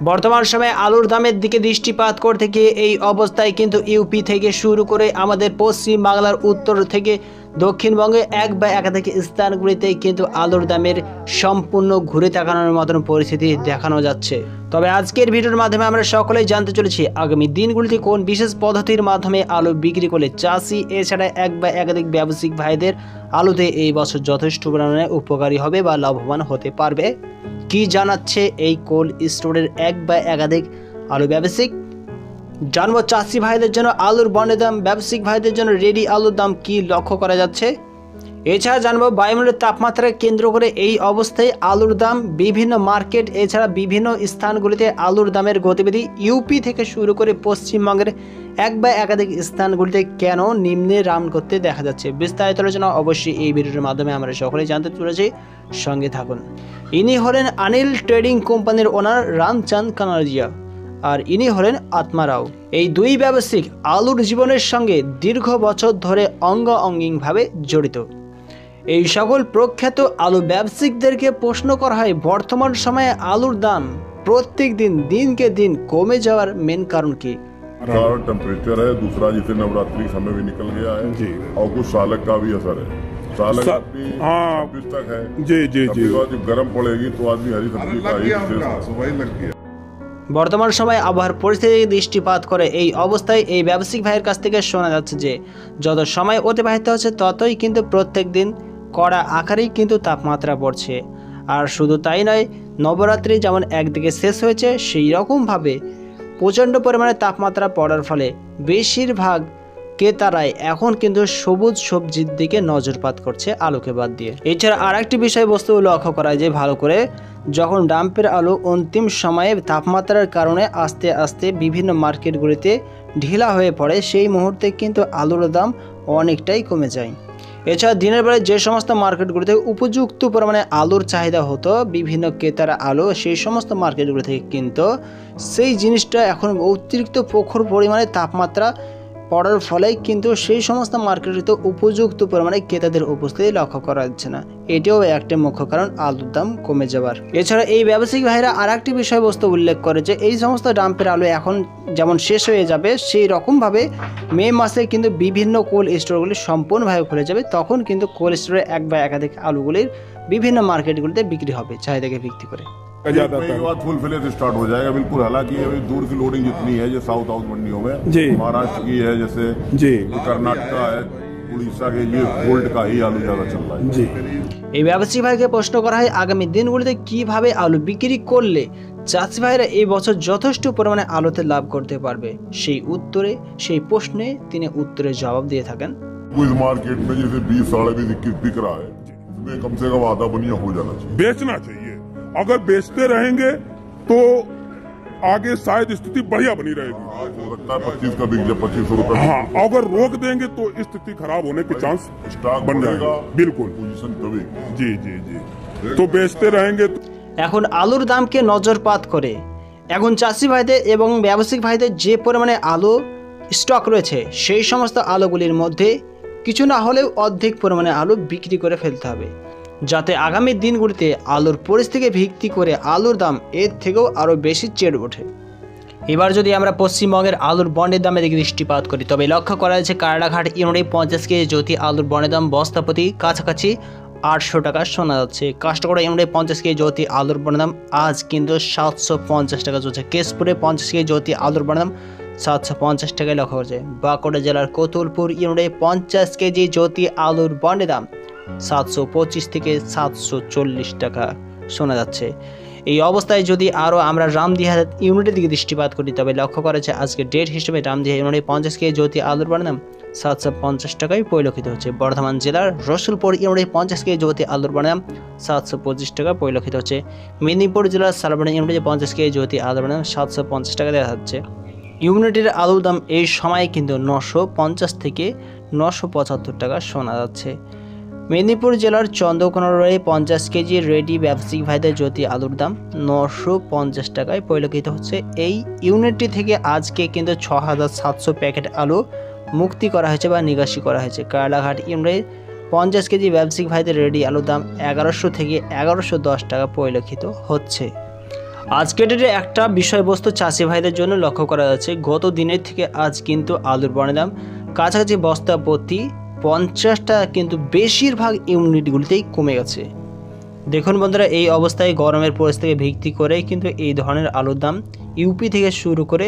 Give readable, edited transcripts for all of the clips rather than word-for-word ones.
বর্তমান সময়ে আলুর দামের দিকে দৃষ্টিপাত করতে গিয়ে এই অবস্থায় কিন্তু ইউপি থেকে শুরু করে আমাদের পশ্চিম বাংলার উত্তর থেকে দক্ষিণবঙ্গে এক বা একাধিক স্থানগুলিতে কিন্তু আলুর দামের সম্পূর্ণ ঘুরে তাকানোর মতন পরিস্থিতি দেখানো যাচ্ছে। তবে আজকের ভিডিওর মাধ্যমে আমরা সকলেই জানতে চলেছি আগামী দিনগুলিতে কোন বিশেষ পদ্ধতির মাধ্যমে আলু বিক্রি করলে চাষি এছাড়া এক বা একাধিক ব্যবসায়িক ভাইদের আলুতে এই বছর যথেষ্ট পরিমাণে উপকারী হবে বা লাভবান হতে পারবে। কি জানাচ্ছে এই কোল্ড স্টোরের এক বা একাধিক আলু ব্যবসায়িক, জানবো চাষি ভাইদের জন্য আলুর বন্ডের দাম, ব্যবসায়িক ভাইদের জন্য রেডি আলুর দাম কি লক্ষ্য করা যাচ্ছে। এছাড়া জানবো বায়ুমণ্ডলের তাপমাত্রাকে কেন্দ্র করে এই অবস্থায় আলুর দাম, বিভিন্ন মার্কেট এছাড়া বিভিন্ন স্থানগুলিতে আলুর দামের গতিবিধি ইউপি থেকে শুরু করে পশ্চিমবঙ্গের এক বা একাধিক স্থানগুলিতে কেন নিম্নে রাউন্ড করতে দেখা যাচ্ছে। বিস্তারিত আলোচনা অবশ্যই এই ভিডিওর মাধ্যমে আমরা সকলেই জানতে চলেছি, সঙ্গে থাকুন। ইনি হলেন অনিল ট্রেডিং কোম্পানির ওনার রামচাঁদ কানারজিয়া, আর ইনি হলেন আত্মা রাও। এই দুই ব্যবসায়িক আলুর জীবনের সঙ্গে দীর্ঘ বছর ধরে অঙ্গাঙ্গিভাবে জড়িত। এই সকল প্রখ্যাত আলু ব্যবসায়িকদেরকে প্রশ্ন করা হয় বর্তমান সময়ে আলুর দাম প্রত্যেক दिन के दिन কমে যাওয়ার মেন কারণ কি। टेम्परेचर है, दूसरा जैसे नवरात्रि समय भी निकल गया है जी, और कुछ सालक का भी असर है। सालक भी 26 तक है जी जी जी, जब गर्म पड़ेगी तो आदमी हरी सब्जी का ही लग गया। বর্তমান সময়ে আবহাওয়ার পরিস্থিতি দৃষ্টিপাত করে এই অবস্থায় এই ব্যবসায়িক ভাইয়ের কাছ থেকে শোনা যাচ্ছে যে যত সময় অতিবাহিত হচ্ছে ততই কিন্তু প্রত্যেক দিন কড়া আকারেই কিন্তু তাপমাত্রা পড়ছে। আর শুধু তাই নয়, নবরাত্রি যেমন একদিকে শেষ হয়েছে সেই রকমভাবে প্রচণ্ড পরিমাণে তাপমাত্রা পড়ার ফলে বেশিরভাগ ক্রেতারাই এখন কিন্তু সবুজ সবজির দিকে নজরপাত করছে আলুকে বাদ দিয়ে। এছাড়া আর একটি বিষয়বস্তু লক্ষ্য করা যায় ভালো করে, যখন ডাম্পের আলু অন্তিম সময়ে তাপমাত্রার কারণে আস্তে আস্তে বিভিন্ন মার্কেটগুলিতে ঢিলা হয়ে পড়ে, সেই মুহূর্তে কিন্তু আলুর দাম অনেকটাই কমে যায়। এছাড়া দিনের বেলায় যে সমস্ত মার্কেটগুলিতে উপযুক্ত পরিমাণে আলুর চাহিদা হতো বিভিন্ন ক্রেতারা আলু সেই সমস্ত মার্কেটগুলি থেকে কিন্তু সেই জিনিসটা এখন অতিরিক্ত প্রখর পরিমাণে তাপমাত্রা পড়ার ফলে কিন্তু সেই সমস্ত মার্কেটে উপযুক্ত পরিমাণে ক্রেতাদের উপস্থিতি লক্ষ্য করা যাচ্ছে না। এটাও একটা মুখ্য কারণ আলুর দাম কমে যাওয়ার। এছাড়া এই ব্যবসায়িক ভাইরা আর একটি বিষয়বস্তু উল্লেখ করে যে এই সমস্ত ডাম্পের আলু এখন যেমন শেষ হয়ে যাবে সেই রকমভাবে মে মাসে কিন্তু বিভিন্ন কোল্ড স্টোরগুলি সম্পূর্ণভাবে খুলে যাবে, তখন কিন্তু कोल्ड स्टोरे एक बा एकाधिक आलूगुलिर विभिन्न मार्केटगुलिते बिक्री होबे चाहिदाके भित्ति करे। बाद फुल फ्लेज स्टार्ट हो जाएगा बिल्कुल। हालांकि अभी दूर की लोडिंग जितनी है जो साउथ मंडियों में, महाराष्ट्र की है, जैसे जी कर्नाटका है, उड़ीसा के, ये गोल्ड का ही आलू ज्यादा चल रहा है जी। এই ব্যবসায়ী ভাইকে প্রশ্ন করা হয় আগামী দিনগুলিতে কিভাবে আলু বিক্রি করলে চাষি ভাইরা এই বছর যথেষ্ট পরিমাণে আলুতে লাভ করতে পারবে। সেই প্রশ্নে তিনি উত্তরে জবাব দিয়ে থাকেন, इस मार्केट में जैसे 20 साढ़े 20 21 बिक रहा है, इसमें कम से कम आधा बनिया हो जाना चाहिए, बेचना चाहिए। अगर बेचते रहेंगे तो आगे शायद स्थिति बढ़िया बनी रहेगी। आज हो सकता है 25 का बिक जाए 2500 रुपए। हाँ, अगर रोक देंगे तो स्थिति खराब होने के चांस स्टॉक बन जाएगा। बिल्कुल पोजीशन तभी जी जी जी, तो बेचते रहेंगे। এখন আলুর দামকে নজরপাত করে এখন চাষি ভাইদের এবং ব্যবসায়িক ভাইদের যে পরিমাণে আলু স্টক রয়েছে সেই সমস্ত আলুগুলির মধ্যে কিছু না হলেও অর্ধেক পরিমাণে আলু বিক্রি করে ফেলতে হবে, যাতে আগামী দিনগুলিতে আলুর পরিস্থিতিকে ভিত্তি করে আলুর দাম এর থেকেও আরও বেশি চেড়ে ওঠে। এবার যদি আমরা পশ্চিমবঙ্গের আলুর বন্ডের দামে দিকে দৃষ্টিপাত করি তবে লক্ষ্য করা যাচ্ছে কারাড়াঘাট ইউনিটে 50 কেজি জ্যোতি আলুর বন্ডের দাম বস্তাপ্রতি কাছাকাছি 800 টাকা শোনা যাচ্ছে। কাস্টকড়া ইউনিটে 50 কেজি জ্যোতি আলুর বন্ডের দাম আজ কিন্তু 750 টাকা চলছে। কেশপুরে 50 কেজি জ্যোতি আলুর বন্ডের দাম 750 টাকায় লক্ষ্য করছে। বাঁকুড়া জেলার কতুলপুর ইউনিটে 50 কেজি জ্যোতি আলুর বন্ডের দাম 725 থেকে 740 টাকা শোনা যাচ্ছে। এই অবস্থায় যদি আরও আমরা রামদিহা ইউনিটের দিকে দৃষ্টিপাত করি তবে লক্ষ্য করা যাচ্ছে আজকে ডেট হিসেবে রামদিহা ইউনিটে 50 কেজি জ্যোতি আলুর বন্ডের দাম 750 টাকায় পরিলক্ষিত হচ্ছে। বর্ধমান জেলার রসুলপুর ইউনিটে 50 কেজি জ্যোতি আলুর বন্ডের দাম 725 টাকা পরিলক্ষিত হচ্ছে। মেদিনীপুর জেলার সালবাড়ি ইউনিটে 50 কেজি জ্যোতি আলুর বন্ডের দাম 750 টাকা দেখা যাচ্ছে। ইউনিটের আলুর দাম এই সময়ে কিন্তু 950 থেকে 975 টাকা শোনা যাচ্ছে। মেদিনীপুর জেলার চন্দ্রকোনার 50 কেজি রেডি ব্যবসায়িক ভাইদের জ্যোতি আলুর দাম 950 টাকায় পরিলক্ষিত হচ্ছে। এই ইউনিটটি থেকে আজকে কিন্তু 6700 প্যাকেট আলু মুক্তি করা হয়েছে বা নিকাশি করা হয়েছে। কারাড়াঘাট ইউনিটে 50 কেজি ব্যবসায়িক ভাইদের রেডি আলুর দাম 1100 থেকে 1110 টাকা পরিলক্ষিত হচ্ছে। আজকের ডেটে একটা বিষয়বস্তু চাষি ভাইদের জন্য লক্ষ্য করা যাচ্ছে, গত দিনের থেকে আজ কিন্তু আলুর পণ্যের দাম কাছাকাছি বস্তা প্রতি 50 টাকা কিন্তু বেশিরভাগ ইউনিটগুলিতেই কমে গেছে। দেখুন বন্ধুরা, এই অবস্থায় গরমের পরিস্থিতিকে ভিত্তি করে কিন্তু এই ধরনের আলুর দাম ইউপি থেকে শুরু করে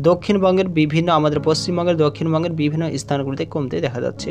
দক্ষিণবঙ্গের বিভিন্ন, আমাদের পশ্চিমবঙ্গের দক্ষিণবঙ্গের বিভিন্ন স্থানগুলিতে কমতে দেখা যাচ্ছে।